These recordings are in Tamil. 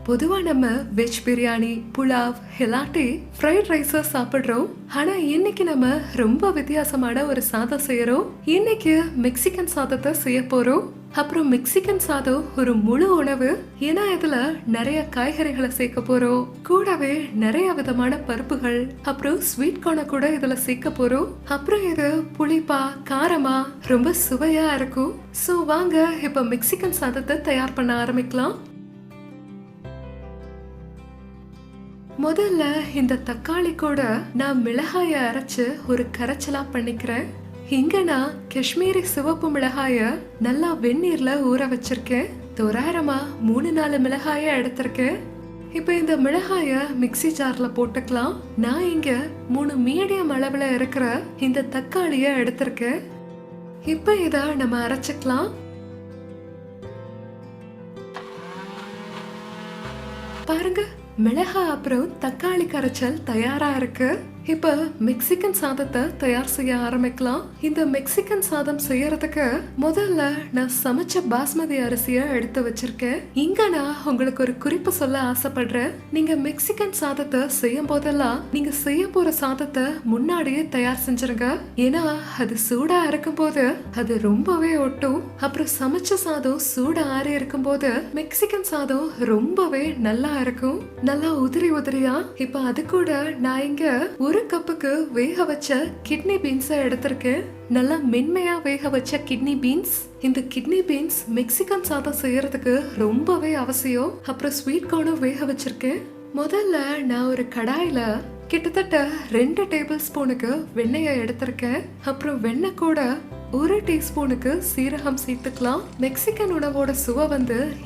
பொதுவா நம்ம வெஜ் பிரியாணி, புலாவ், ஹெலாட்டி, ஃப்ரைட் ரைஸ் சாப்பிடுறோம். ஆனா இன்னைக்கு நம்ம ரொம்ப வித்தியாசமான ஒரு சாதம் செய்யறோம். இன்னைக்கு மெக்சிகன் சாதத்தை செய்ய போறோம். அப்புறம் மெக்சிகன் சாதம் ஒரு முழு உணவு. ஏன்னா இதுல நிறைய காய்கறிகளை சேர்க்க போறோம். கூடவே நிறைய விதமான பருப்புகள், அப்புறம் ஸ்வீட் கார்னை கூட இதுல சேர்க்க போறோம். அப்புறம் இது புளிப்பா காரமா ரொம்ப சுவையா இருக்கும். சோ வாங்க இப்ப மெக்சிகன் சாதத்தை தயார் பண்ண ஆரம்பிக்கலாம். முதல்ல இந்த தக்காளி கூட நான் மிளகாய அரைச்சு ஒரு கரைச்சலா பண்ணிக்கிறேன். இங்க நான் காஷ்மீரி சிவப்பு மிளகாய நல்லா வெந்நீர்ல ஊற வச்சிருக்கேன். தோராயிரமா 3-4 மிளகாய எடுத்திருக்கேன். இப்ப இந்த மிளகாய மிக்சி ஜார்ல போட்டுக்கலாம். நான் இங்க 3 மீடியம் அளவுல இருக்கிற இந்த தக்காளிய எடுத்திருக்கேன். இப்ப இத நம்ம அரைச்சுக்கலாம். பாருங்க, மிளகா அப்புறம் தக்காளி கரைச்சல் தயாரா இருக்கு. இப்ப மெக்சிகன் சாதத்தை தயார் செய்ய ஆரம்பிக்கலாம். இந்த மெக்சிகன் சாதம் செய்யறதுக்கு முதல்ல நான் சமைச்ச பாஸ்மதி அரிசிய எடுத்து வச்சிருக்கேன். இங்க நான் உங்களுக்கு ஒரு குறிப்பு சொல்ல ஆசைப்படுறேன். நீங்க மெக்சிகன் சாதத்தை செய்யும் போதெல்லாம் நீங்க செய்ய போற சாதத்தை முன்னாடியே தயார் செஞ்சிருங்க. ஏன்னா அது சூடா இருக்கும் போது அது ரொம்பவே ஒட்டும். அப்புறம் சமைச்ச சாதம் சூடா ஆறி இருக்கும் போது மெக்சிகன் சாதம் ரொம்பவே நல்லா இருக்கும், நல்லா உதிரி உதிரியா. இப்ப அது கூட நான் இங்க 1 கப்புக்கு வேக வச்ச கிட்னி பீன்ஸ் எடுத்திருக்கேன். நல்லா மென்மையா வேக வச்ச கிட்னி பீன்ஸ். இந்த கிட்னி பீன்ஸ் மெக்சிகன் சாதம் செய்யறதுக்கு ரொம்பவே அவசியம். அப்புறம் ஸ்வீட் கார்னும் வேக வச்சிருக்கேன். முதல்ல நான் ஒரு கடாயில கிட்டத்தட்ட 2 டேபிள் ஸ்பூனுக்கு வெண்ணெயை எடுத்திருக்கேன். அப்புறம் வெண்ணெய் கூட 1 டீஸ்பூனுக்கு சீரகம் சேர்த்துக்கலாம். மெக்சிகன் உணவோட சுவை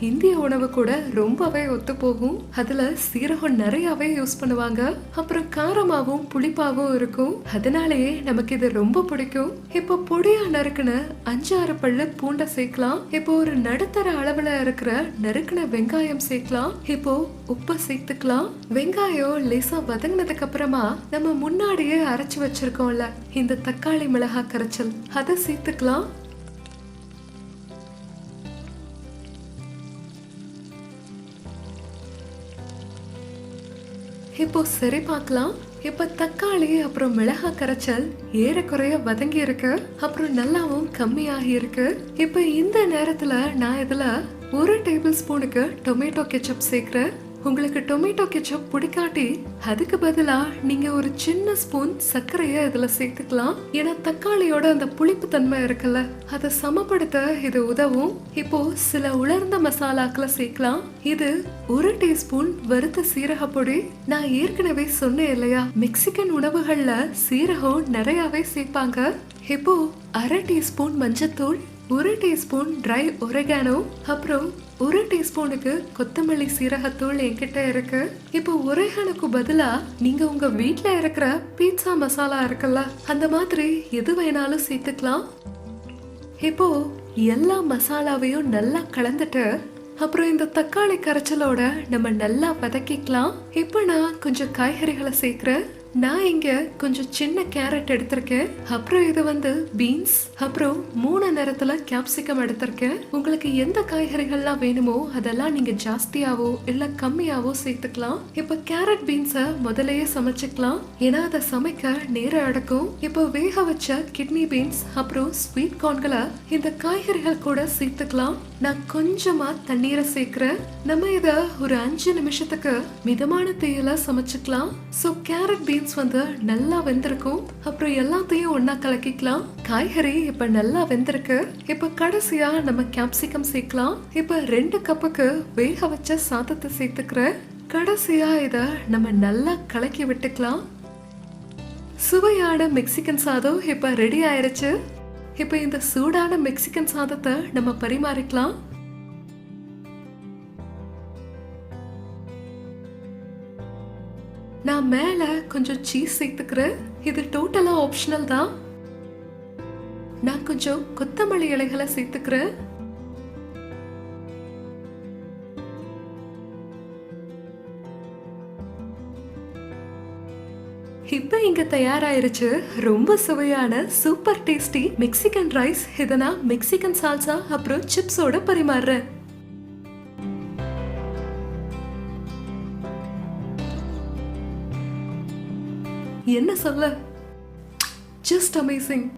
இந்திய உணவு கூட ரொம்பவே ஒத்து போகும். அதுல சீரகம் நிறையவே யூஸ் பண்ணுவாங்க. அப்புறம் காரமாவும் புளிப்பாவும் இருக்கும். அதனாலேயே நமக்கு இது ரொம்ப பிடிக்கும். இப்போ பொடியா நறுக்குன 5-6 பல்லு பூண்டை சேர்க்கலாம். இப்போ ஒரு நடுத்தர அளவுல இருக்கிற நறுக்குன வெங்காயம் சேர்க்கலாம். இப்போ உப்பு சேர்த்துக்கலாம். வெங்காயம் லேசா வதங்கினதுக்கு அப்புறமா நம்ம முன்னாடியே அரைச்சு வச்சிருக்கோம்ல இந்த தக்காளி மிளகாய் கரைச்சல், அதை சேர்த்துக்கலாம். இப்போ சரி பார்க்கலாம். இப்ப தக்காளி அப்புறம் மிளகாய் கரைச்சல் ஏறக்குறைய வதங்கி இருக்கு. அப்புறம் நல்லாவும் கம்மியாகி இருக்கு. இப்ப இந்த நேரத்துல நான் இதுல 1 டேபிள் ஸ்பூனுக்கு டொமேட்டோ கெச்சப் சேர்க்கிறேன். உங்களுக்கு டொமேட்டோ கெச்சப் பிடிக்காட்டி அதுக்கு பதிலா நீங்க ஒரு சின்ன ஸ்பூன் சர்க்கரைய இதுல சேர்த்துக்கலாம். ஏன்னா தக்காளியோட அந்த புளிப்பு தன்மை இருக்குல்ல, அதை சமப்படுத்த இது உதவும். இப்போ சில உலர்ந்த மசாலாக்களை சேர்க்கலாம். இது 1 டீஸ்பூன் வறுத்த சீரக பொடி. நான் ஏற்கனவே சொன்னேன் இல்லையா, மெக்சிகன் உணவுகள்ல சீரகம் நிறையவே சேர்ப்பாங்க. இப்போ 1/2 டீஸ்பூன் மஞ்சத்தூள், 1 டீஸ்பூன் ட்ரை ஒரிகானோ, அப்புறம் 1 டீஸ்பூனுக்கு கொத்தமல்லி சீரகத்தூள் என்கிட்ட இருக்கு. இப்போ ஒரிகானோக்கு பதிலா நீங்க உங்க வீட்ல இருக்கிற பீட்சா மசாலா இருக்குல்ல, அந்த மாதிரி எது வேணாலும் சேர்த்துக்கலாம். இப்போ எல்லா மசாலாவையும் நல்லா கலந்துட்டு அப்புறம் இந்த தக்காளி கரைச்சலோட நம்ம நல்லா வதக்கிக்கலாம். இப்போ நான் கொஞ்சம் காய்கறிகளை சேர்க்கிறேன். நான் இங்க கொஞ்சம் சின்ன கேரட் எடுத்திருக்கேன். அப்புறம் இது பீன்ஸ், அப்புறம் 3 நிறத்துல கேப்சிகம் எடுத்திருக்கேன். உங்களுக்கு எந்த காய்கறிகள்லாம் வேணுமோ அதெல்லாம் நீங்க ஜாஸ்தியாவோ இல்ல கம்மியாவோ சேர்த்துக்கலாம். இப்ப கேரட் பீன்ஸ முதலையே சமைச்சுக்கலாம், ஏன்னா அதை சமைக்க நேரம் எடுக்கும். இப்போ வேக வச்ச கிட்னி பீன்ஸ் அப்புறம் ஸ்வீட் கார்ன்களை இந்த காய்கறிகள் கூட சேர்த்துக்கலாம். நான் கொஞ்சமா தண்ணீரை சேர்க்கிறேன். நம்ம இத ஒரு 5 நிமிஷத்துக்கு மிதமான தீயில சமைச்சுக்கலாம். சோ கேரட் பீன்ஸ் நல்லா வெந்திருக்கும். அப்புறம் எல்லாத்தையும் ஒன்னா கலக்கிக்கலாம். காய்கறி இப்ப நல்லா வெந்திருக்கு. இப்ப கடைசியா நம்ம கேப்சிகம் சேர்க்கலாம். இப்ப 2 கப்புக்கு வேக வச்ச சாதத்தை சேர்த்துக்கிறேன். கடைசியா இத நம்ம நல்லா கலக்கி விட்டுக்கலாம். சுவையான மெக்சிகன் சாதம் இப்ப ரெடி ஆயிருச்சு. இப்ப இந்த சூடான மெக்சிகன் சாதத்தை நம்ம பரிமாறிக்கலாம். நான் மேல கொஞ்சம் சீஸ் சேர்த்துக்கிறேன். இது டோட்டலா ஆப்ஷனல் தான். நான் கொஞ்சம் கொத்தமல்லி இலைகளை சேர்த்துக்கிறேன். இப்ப இங்க தயாராயிருச்சு ரொம்ப சுவையான சூப்பர் டேஸ்டி மெக்சிகன் ரைஸ். இத நான் மெக்சிகன் சால்சா அப்புறம் சிப்ஸோட பரிமாறுறேன். என்ன சொல்ல, ஜஸ்ட் அமேசிங்.